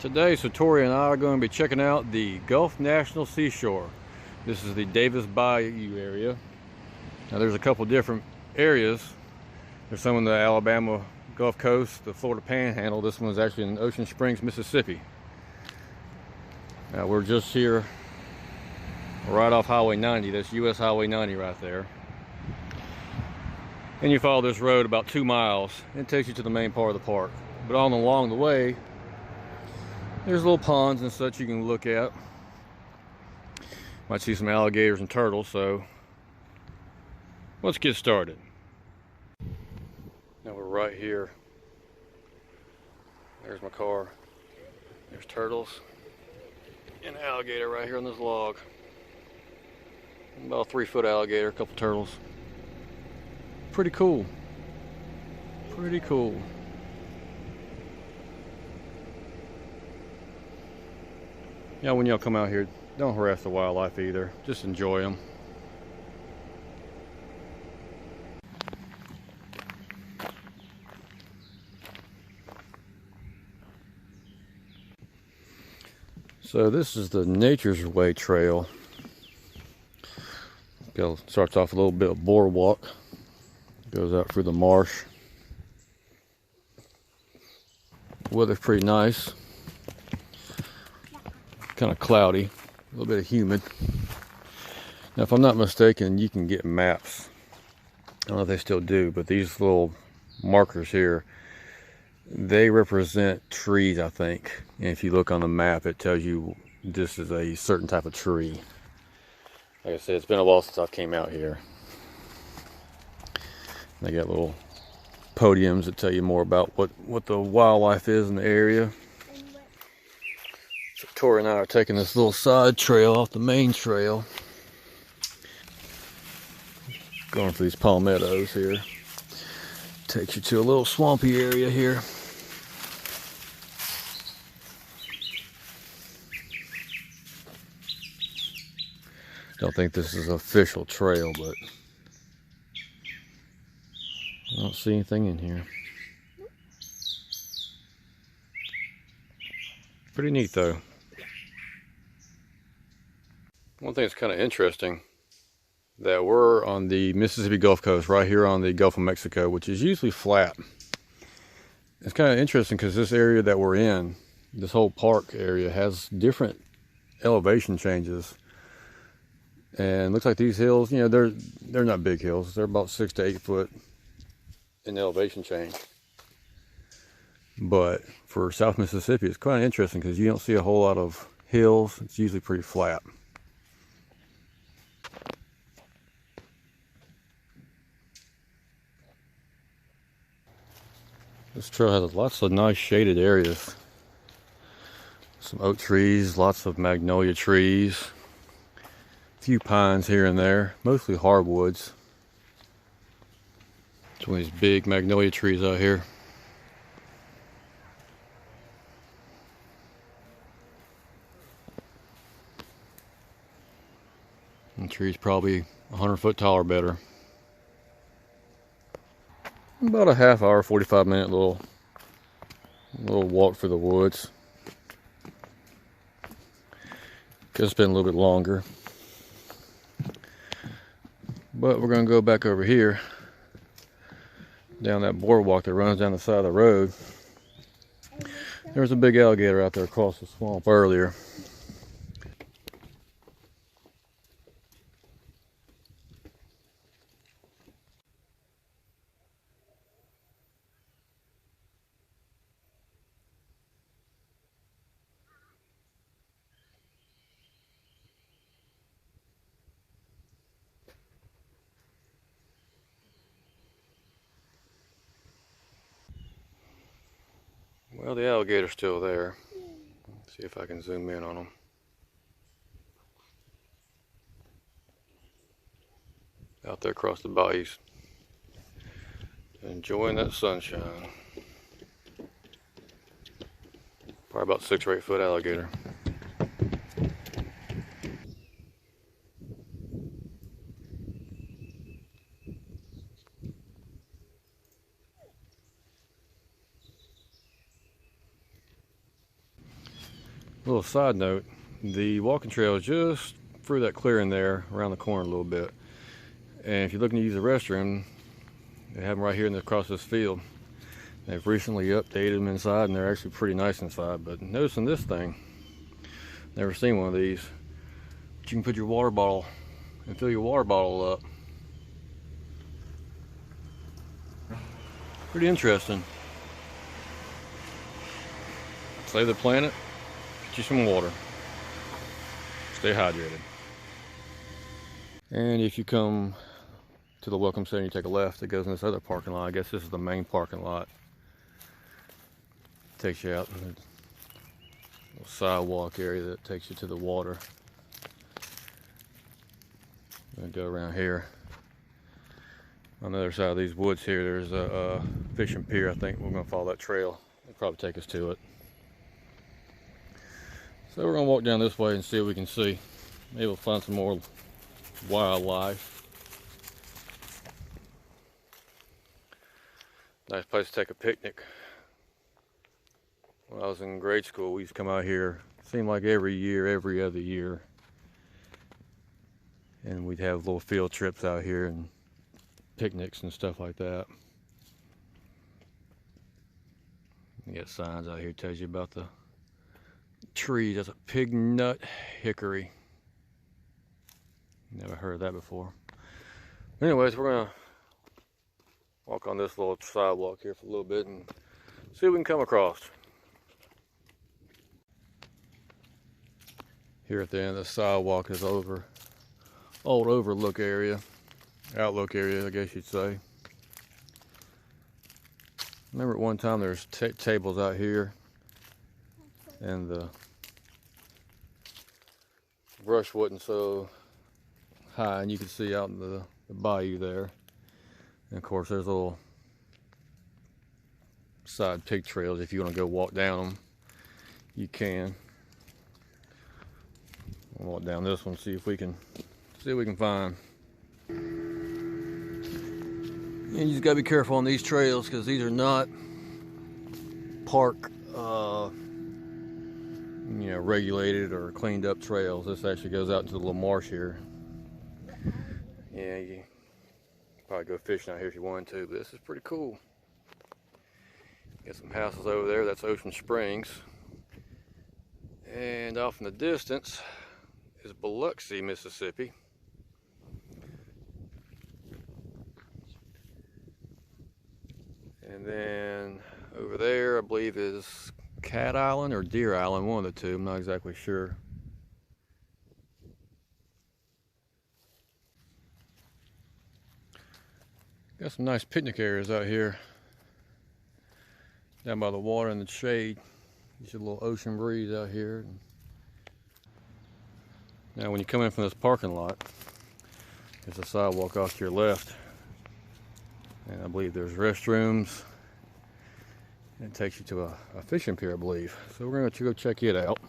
Today, Satori and I are going to be checking out the Gulf National Seashore. This is the Davis Bayou area. Now there's a couple different areas. There's some in the Alabama Gulf Coast, the Florida Panhandle. This one's actually in Ocean Springs, Mississippi. Now we're just here right off Highway 90. That's US Highway 90 right there. And you follow this road about 2 miles. It takes you to the main part of the park. But all along the way, there's little ponds and such you can look at. Might see some alligators and turtles, so let's get started. Now we're right here. There's my car. There's turtles and an alligator right here on this log. About a 3-foot alligator, a couple turtles. Pretty cool. Pretty cool. Yeah, when y'all come out here, don't harass the wildlife either. Just enjoy them. So this is the Nature's Way Trail. Starts off a little bit of boardwalk. Goes out through the marsh. Weather's pretty nice. Kind of cloudy, a little bit of humid. Now if I'm not mistaken, you can get maps. I don't know if they still do, but these little markers here, they represent trees, I think. And if you look on the map, it tells you this is a certain type of tree. Like I said, it's been a while since I came out here. They got little podiums that tell you more about what the wildlife is in the area. So Tori and I are taking this little side trail off the main trail. Going through these palmettos here. Takes you to a little swampy area here. Don't think this is an official trail, but I don't see anything in here. Pretty neat though. One thing that's kind of interesting, that we're on the Mississippi Gulf Coast, right here on the Gulf of Mexico, which is usually flat. It's kind of interesting because this area that we're in, this whole park area, has different elevation changes. And it looks like these hills, you know, they're not big hills. They're about 6 to 8 foot in elevation change. But for South Mississippi, it's quite interesting because you don't see a whole lot of hills. It's usually pretty flat. This trail has lots of nice shaded areas. Some oak trees, lots of magnolia trees, a few pines here and there, mostly hardwoods. It's one of these big magnolia trees out here. The tree's probably 100 foot tall or better. About a half hour, 45-minute little walk through the woods. Could spend a little bit longer. But we're gonna go back over here, down that boardwalk that runs down the side of the road. There was a big alligator out there across the swamp earlier. Well, the alligator's still there. Let's see if I can zoom in on him. Out there across the bayou, enjoying that sunshine. Probably about 6 or 8 foot alligator. Little side note, the walking trail is just through that clearing there, around the corner a little bit. And if you're looking to use a restroom, they have them right here across this field. They've recently updated them inside, and they're actually pretty nice inside. But noticing this thing, never seen one of these. But you can put your water bottle and fill your water bottle up. Pretty interesting. Save the planet, get you some water. Stay hydrated. And if you come to the welcome center, you take a left, it goes in this other parking lot. I guess this is the main parking lot. Takes you out in the little sidewalk area that takes you to the water. I'm gonna go around here. On the other side of these woods here, there's a fishing pier. I think we're gonna follow that trail. It'll probably take us to it. So we're gonna walk down this way and see what we can see. Maybe we'll find some more wildlife. Nice place to take a picnic. When I was in grade school, we used to come out here, seemed like every year, every other year. And we'd have little field trips out here and picnics and stuff like that. You got signs out here that tells you about the tree. That's a pig nut hickory. Never heard of that before. Anyways, we're gonna walk on this little sidewalk here for a little bit and see what we can come across. Here at the end of the sidewalk is old overlook area, outlook area, I guess you'd say. Remember at one time there was tables out here, and the brush wasn't so high, and you could see out in the bayou there. And of course there's little side pig trails. If you want to go walk down them, you can. We'll walk down this one, see what we can find. And you just gotta be careful on these trails, because these are not park regulated or cleaned up trails. This actually goes out into the little marsh here. Yeah, you probably go fishing out here if you wanted to, but this is pretty cool. Got some houses over there. That's Ocean Springs. And off in the distance is Biloxi, Mississippi. And then over there, I believe, is Cat Island or Deer Island, one of the two. I'm not exactly sure. Got some nice picnic areas out here, down by the water in the shade. Get a little ocean breeze out here. Now when you come in from this parking lot, there's a sidewalk off to your left, and I believe there's restrooms, and it takes you to a fishing pier, I believe. So we're going to go check it out.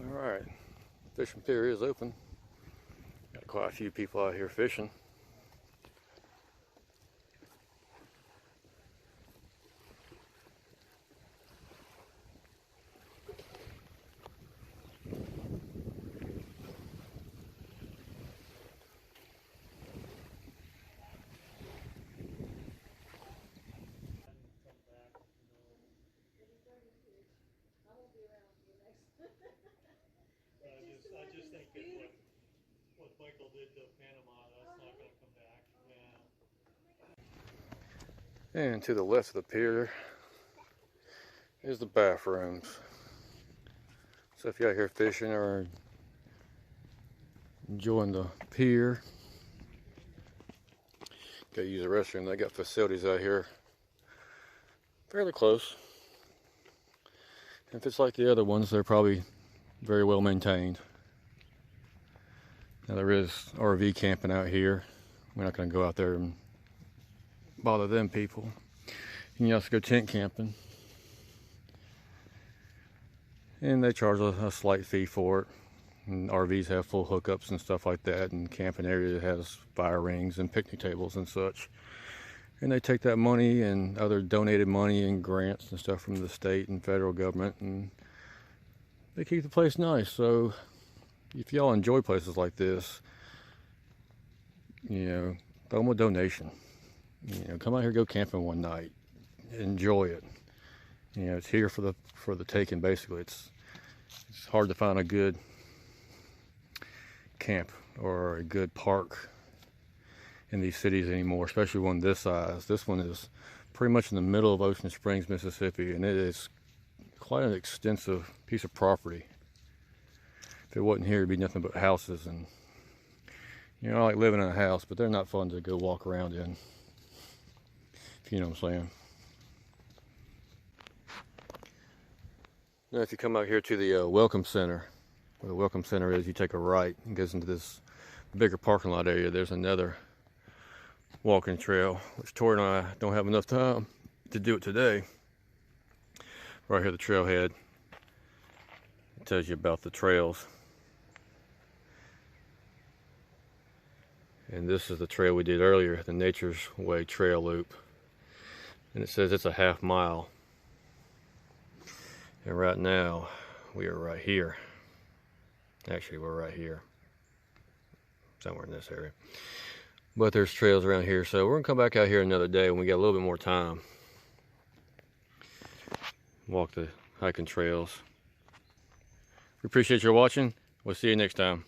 Alright, fishing pier is open. Got quite a few people out here fishing. I just think that what Michael did to Panama, that's not going to come back. Yeah. And to the left of the pier is the bathrooms. So if you're out here fishing or enjoying the pier, go use the restroom. They got facilities out here fairly close. If it's like the other ones, they're probably very well maintained. Now there is RV camping out here. We're not going to go out there and bother them people. You can also go tent camping, and they charge a slight fee for it. And RVs have full hookups and stuff like that, and camping area has fire rings and picnic tables and such. And they take that money and other donated money and grants and stuff from the state and federal government, and they keep the place nice. So if y'all enjoy places like this, you know, throw them a donation. You know, come out here, go camping one night, enjoy it. You know, it's here for the taking. Basically, it's hard to find a good camp or a good park in these cities anymore, especially one this size. This one is pretty much in the middle of Ocean Springs, Mississippi, and it is quite an extensive piece of property. If it wasn't here, it'd be nothing but houses, and you know, I like living in a house, but they're not fun to go walk around in, if you know what I'm saying. Now if you come out here to the Welcome Center, where the Welcome Center is, you take a right and goes into this bigger parking lot area. There's another walking trail, which Tori and I don't have enough time to do it today. Right here, the trailhead. It tells you about the trails. And this is the trail we did earlier, the Nature's Way trail loop. And it says it's a ½ mile. And right now, we are right here. Actually, we're right here. Somewhere in this area. But there's trails around here, so we're gonna come back out here another day when we got a little bit more time. Walk the hiking trails. We appreciate your watching. We'll see you next time.